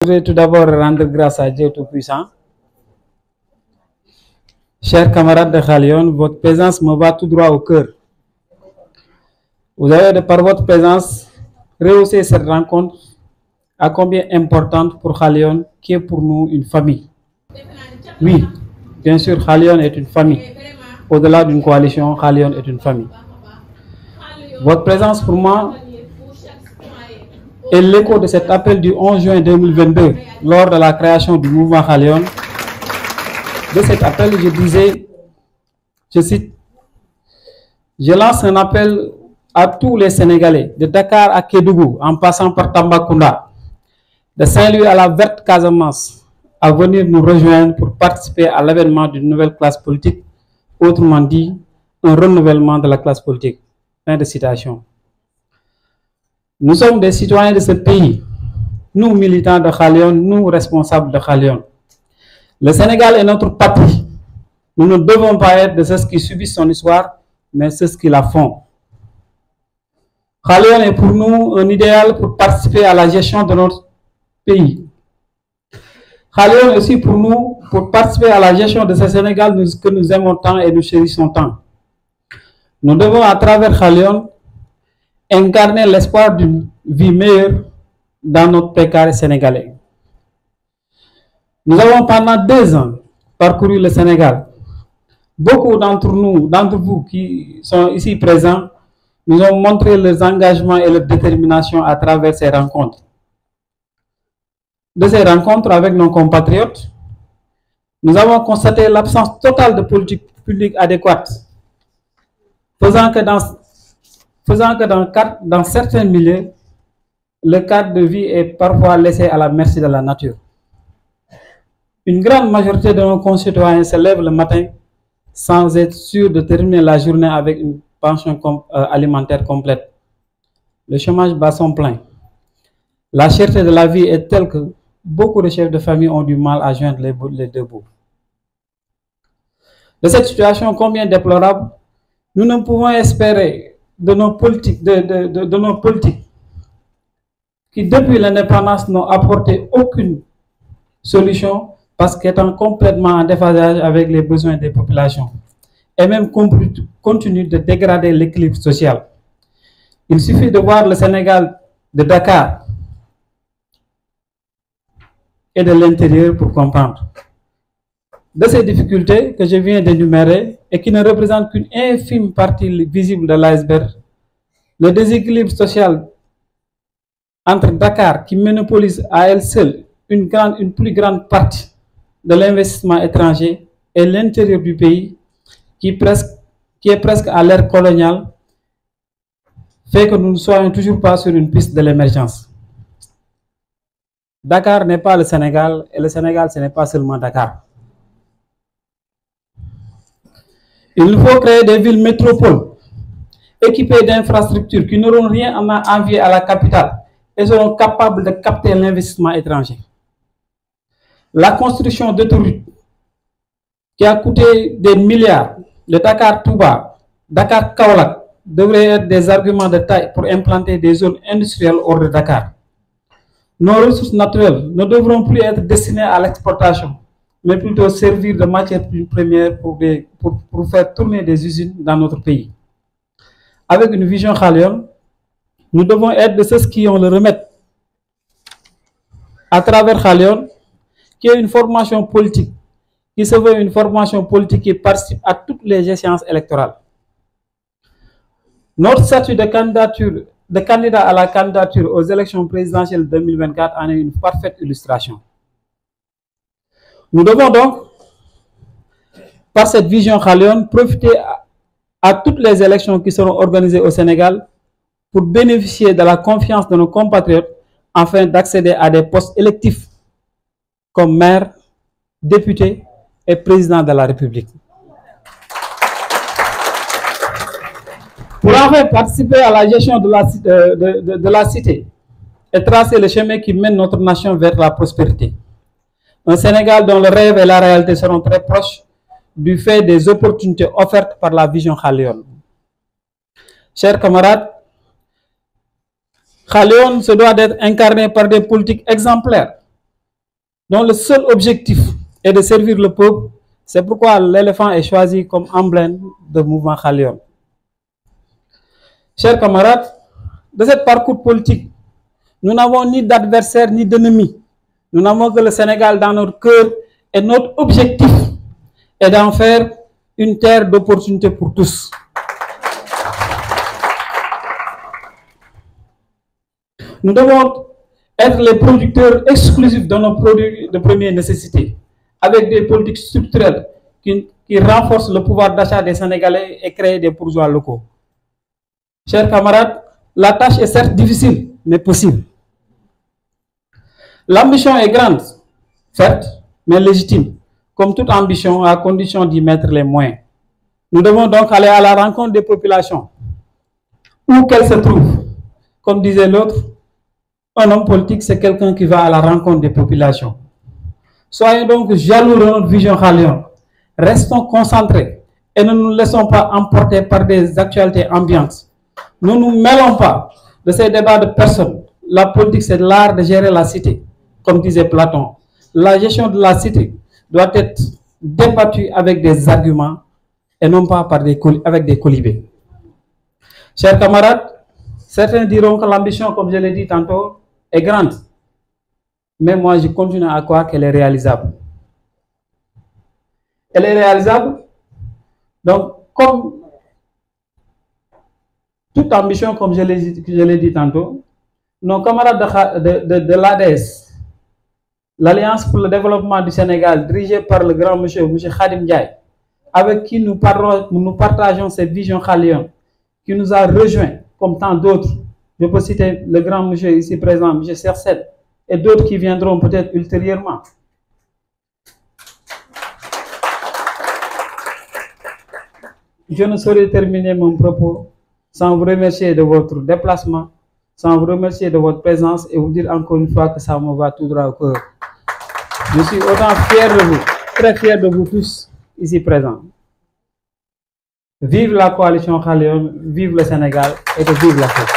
Je vais tout d'abord rendre grâce à Dieu Tout-Puissant. Chers camarades de Khalion, votre présence me va tout droit au cœur. Vous avez, par votre présence, rehaussé cette rencontre à combien importante pour Khalion, qui est pour nous une famille. Oui, bien sûr, Khalion est une famille. Au-delà d'une coalition, Khalion est une famille. Votre présence pour moi est l'écho de cet appel du 11 juin 2022, lors de la création du mouvement Khalion. De cet appel, je disais, je cite, « Je lance un appel à tous les Sénégalais, de Dakar à Kédougou, en passant par Tambacounda, de Saint-Louis à la Verte Casamance, à venir nous rejoindre pour participer à l'avènement d'une nouvelle classe politique, autrement dit, un renouvellement de la classe politique. » Fin de citation. Nous sommes des citoyens de ce pays, nous militants de Khalion, nous responsables de Khalion. Le Sénégal est notre patrie. Nous ne devons pas être de ceux qui subissent son histoire, mais ceux qui la font. Khalion est pour nous un idéal pour participer à la gestion de notre pays. Khalion est aussi pour nous pour participer à la gestion de ce Sénégal que nous aimons tant et nous chérissons tant. Nous devons, à travers Khalion, incarner l'espoir d'une vie meilleure dans notre précaire sénégalais. Nous avons pendant 2 ans parcouru le Sénégal. Beaucoup d'entre vous qui sont ici présents, nous ont montré leurs engagements et leur détermination à travers ces rencontres. De ces rencontres avec nos compatriotes, nous avons constaté l'absence totale de politique publique adéquate, faisant que dans certains milieux, le cadre de vie est parfois laissé à la merci de la nature. Une grande majorité de nos concitoyens se lèvent le matin sans être sûrs de terminer la journée avec une pension alimentaire complète. Le chômage bat son plein. La cherté de la vie est telle que beaucoup de chefs de famille ont du mal à joindre les deux bouts. De cette situation combien déplorable, nous ne pouvons espérer de nos politiques, qui depuis l'indépendance n'ont apporté aucune solution parce qu'étant complètement en déphasage avec les besoins des populations et même continuent de dégrader l'équilibre social. Il suffit de voir le Sénégal de Dakar et de l'intérieur pour comprendre. De ces difficultés que je viens d'énumérer et qui ne représentent qu'une infime partie visible de l'iceberg, le déséquilibre social entre Dakar, qui monopolise à elle seule une plus grande partie de l'investissement étranger, et l'intérieur du pays, qui est presque à l'ère coloniale, fait que nous ne soyons toujours pas sur une piste de l'émergence. Dakar n'est pas le Sénégal, et le Sénégal, ce n'est pas seulement Dakar. Il nous faut créer des villes métropoles équipées d'infrastructures qui n'auront rien à envier à la capitale et seront capables de capter l'investissement étranger. La construction d'autoroutes qui a coûté des milliards, le Dakar-Touba, Dakar-Kaolack, devraient être des arguments de taille pour implanter des zones industrielles hors de Dakar. Nos ressources naturelles ne devront plus être destinées à l'exportation, mais plutôt servir de matière première pour faire tourner des usines dans notre pays. Avec une vision Khalion, nous devons être de ceux qui ont le remède à travers Khalion, qui est une formation politique, qui se veut une formation politique qui participe à toutes les échéances électorales. Notre statut de candidat à la candidature aux élections présidentielles 2024 en est une parfaite illustration. Nous devons donc, par cette vision Khalion, profiter à toutes les élections qui seront organisées au Sénégal pour bénéficier de la confiance de nos compatriotes afin d'accéder à des postes électifs comme maire, député et président de la République. Pour enfin participer à la gestion de la cité et tracer le chemin qui mène notre nation vers la prospérité. Un Sénégal dont le rêve et la réalité seront très proches du fait des opportunités offertes par la vision Khalion. Chers camarades, Khalion se doit d'être incarné par des politiques exemplaires dont le seul objectif est de servir le peuple. C'est pourquoi l'éléphant est choisi comme emblème de mouvement Khalion. Chers camarades, de ce parcours politique, nous n'avons ni d'adversaire ni d'ennemi. Nous n'avons que le Sénégal dans notre cœur et notre objectif est d'en faire une terre d'opportunités pour tous. Nous devons être les producteurs exclusifs de nos produits de première nécessité, avec des politiques structurelles qui renforcent le pouvoir d'achat des Sénégalais et créent des bourgeois locaux. Chers camarades, la tâche est certes difficile, mais possible. L'ambition est grande, certes, mais légitime, comme toute ambition, à condition d'y mettre les moyens. Nous devons donc aller à la rencontre des populations, où qu'elles se trouvent. Comme disait l'autre, un homme politique, c'est quelqu'un qui va à la rencontre des populations. Soyons donc jaloux de notre vision Khalion. Restons concentrés et ne nous laissons pas emporter par des actualités ambiantes. Ne nous mêlons pas de ces débats de personnes. La politique, c'est l'art de gérer la cité. Comme disait Platon, la gestion de la cité doit être débattue avec des arguments et non pas avec des colibés. Chers camarades, certains diront que l'ambition, comme je l'ai dit tantôt, est grande. Mais moi, je continue à croire qu'elle est réalisable. Elle est réalisable. Donc, comme toute ambition, comme je l'ai dit tantôt, nos camarades de l'ADS, l'Alliance pour le développement du Sénégal, dirigée par le grand monsieur Khadim Ndiaye, avec qui nous partageons cette vision Khalion, qui nous a rejoints, comme tant d'autres. Je peux citer le grand monsieur ici présent, M. Sercel, et d'autres qui viendront peut-être ultérieurement. Je ne saurais terminer mon propos sans vous remercier de votre déplacement, sans vous remercier de votre présence et vous dire encore une fois que ça me va tout droit au cœur. Je suis autant fier de vous, très fier de vous tous ici présents. Vive la coalition Khalion, vive le Sénégal et vive l'Afrique.